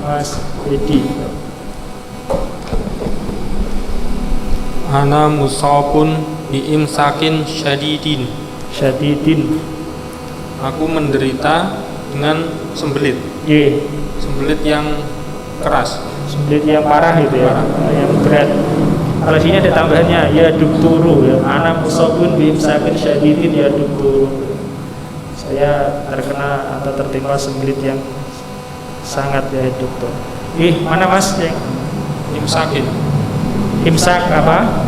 Mas Edi. Ana musabun bi imsakin syadidin. Aku menderita dengan sembelit. Sembelit yang keras. Sembelit yang parah itu ya, yang berat. Kalau sini ada tambahannya ya dukturu ya. Ana musabun bi imsakin syadidin ya dukturu. Saya terkena atau tertimpa sembelit yang sangat ya dokter. Mana Mas yang Imsakin. Imsak apa?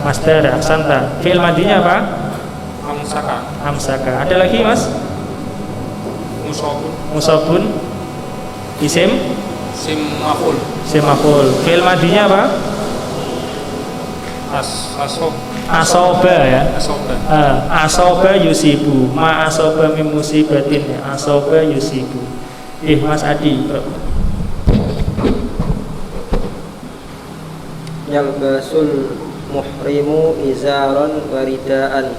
Masdar aksanta. Fi'il madinya apa? Amsaka. Ada lagi Mas? Musabun. Isim maf'ul. Fi'il madinya apa? Asoba ya. Asoba yusibu. Ma asoba min musibatin ya. Asoba yusibu. Mas Adi. Yalbasul muhrimu izaron waridaan.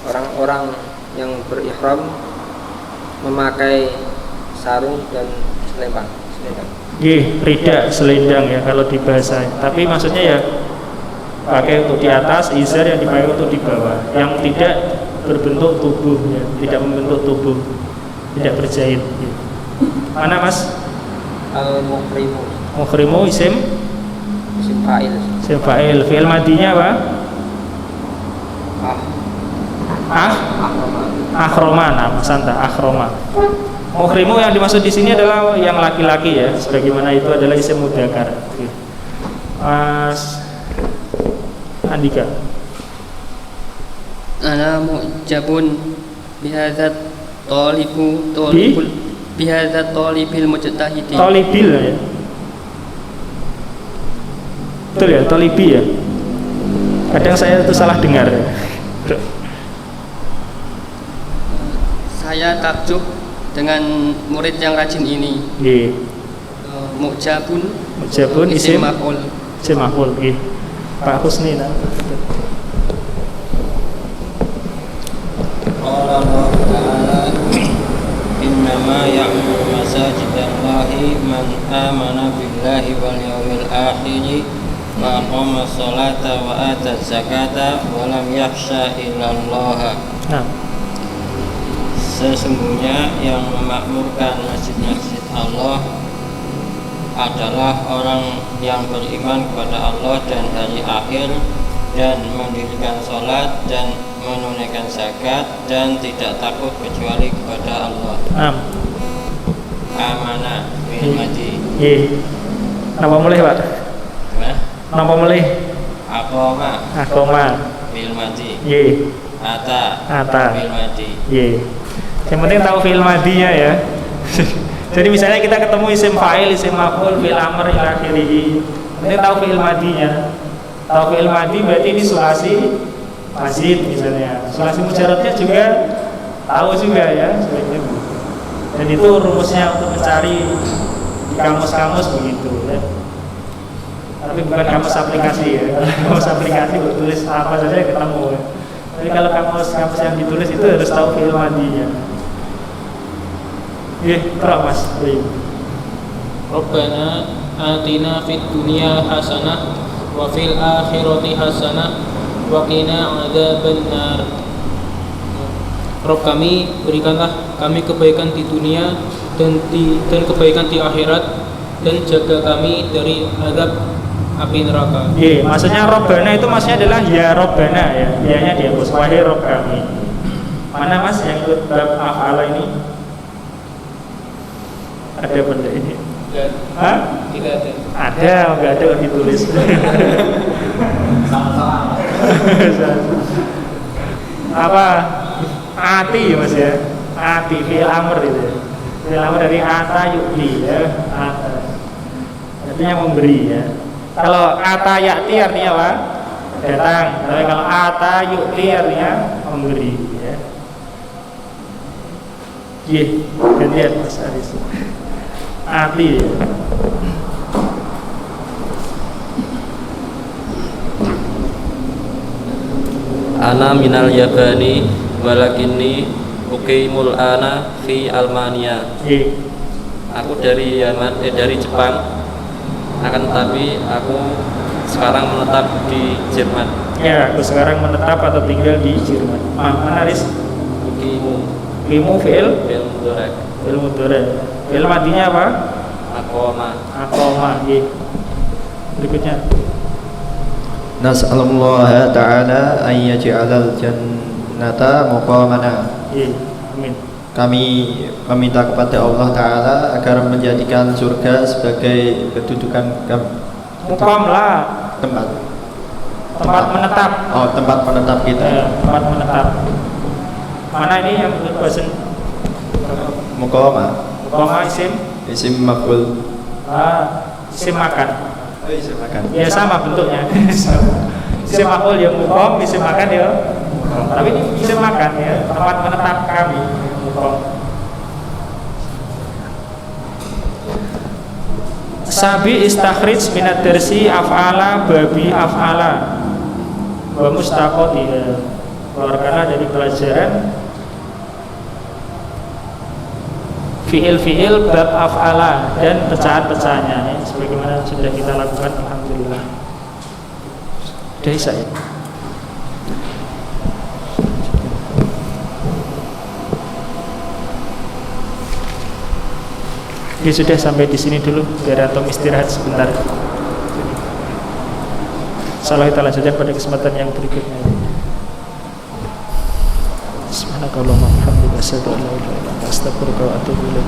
Orang-orang yang berihram memakai sarung dan selendang. Rida, selendang ya kalau di bahasa. Tapi maksudnya ya pakai untuk di atas, izar yang dipakai untuk di bawah, yang tidak berbentuk tubuh ya, tidak membentuk tubuh, tidak berjahit. Mana Mas? Muhrimu isim fa'il. Fi'il madinya apa? Akhroma. Muhrimu yang dimaksud di sini adalah yang laki-laki ya, sebagaimana itu adalah isim mudzakkar. Mas Andika. Ana mu'jabun bihadzat talibil mujtahidi. Talibil ya. Betul ya, talibi ya. Kadang saya itu salah dengar ya. Saya takjub dengan murid yang rajin ini. Mu'jabun isim maf'ul. Pak Husni nah. Qala Allah Ta'ala innama ya'muru masajidallahi man amana billahi wal yawmil akhir wa aqama sholata wa ata zakata wa lam yakhsha illallah. Sesungguhnya yang memakmurkan masjid-masjid Allah adalah orang yang beriman kepada Allah dan hari akhir, dan mendirikan sholat dan menunaikan zakat, dan tidak takut kecuali kepada Allah. Amanah bil madi. Napa mulih Pak? Napa mulih? Aqoma bil madi. Ata bil madi. Yang penting tahu fi'il madinya ya. Jadi misalnya kita ketemu isim fa'il, isim maf'ul, fi'il amr ila akhirih. Penting tahu fi'il madinya. Tahu fi'il madi berarti ini sulasi mazid misalnya. Sulasi mujarradnya juga tahu juga ya. Dan itu rumusnya untuk mencari di kamus-kamus begitu ya. Tapi bukan kamus aplikasi ya. Kamus aplikasi bertulis apa saja ketemu ya. Tapi kalau kamus yang ditulis itu harus tahu fi'il madinya. Terus Mas. Rabbana atina fid dunya hasanah wa fil akhirati hasanah wa qina adzabannar. Rabb kami, berikanlah kami kebaikan di dunia dan kebaikan di akhirat, dan jaga kami dari azab api neraka. Maksudnya Rabbana itu maksudnya adalah ya Rabbana ya. Ianya dihapus, wahai Rabb kami. Mana Mas yang ikut bab af'ala ini? Ada benda ini? Hah? Tidak ada. Ada, enggak ada yang ditulis. Sama-sama. Apa? Ati ya Mas ya. Ati fi'il amr itu. Fi'il amr dari ata yu'ti ya. Ata. Artinya memberi ya. Kalau ata ya'ti artinya apa? Datang. Tapi kalau ata yu'ti artinya memberi ya. Gantian Mas Aris. Ati ya. Ana minal Yabani walakinni uqimul ana fi Almania. Aku dari Yaman, dari Jepang. Akan tetapi aku sekarang menetap di Jerman. Ya, aku sekarang menetap atau tinggal di Jerman. Mana Aris? Uqimu fi'il mudhari. Fi'il mudhari. Fi'il madinya apa? Aqama. Berikutnya. Nas'alullah ta'ala an yaj'alal jannata muqamana. Amin. Kami meminta kepada Allah Ta'ala agar menjadikan surga sebagai kedudukan kami. Muqam lah. Tempat menetap. Oh, tempat menetap kita. Tempat menetap. Mana ini yang bahasa? Muqama. Muqama isim maf'ul. Isim makan. Oh, isim makan. Ya sama bentuknya. Isim maf'ul ya muqam, isim makan ya. Tapi ini isim makan ya, tempat menetap kami. Sabi istakhrij minat dersi af'ala babi af'ala wa mustaqatiha. Keluarkanlah dari pelajaran fi'il bab af'ala dan pecahan-pecahannya ya, sebagaimana sudah kita lakukan alhamdulillah. Dari saya. Oke, sudah sampai di sini dulu biar antum istirahat sebentar. Insyaallah kita lanjutkan pada kesempatan yang berikutnya. Subhanakallahumma wa bihamdika asyhadu an la ilaha illa anta astaghfiruka wa atubu ilaik.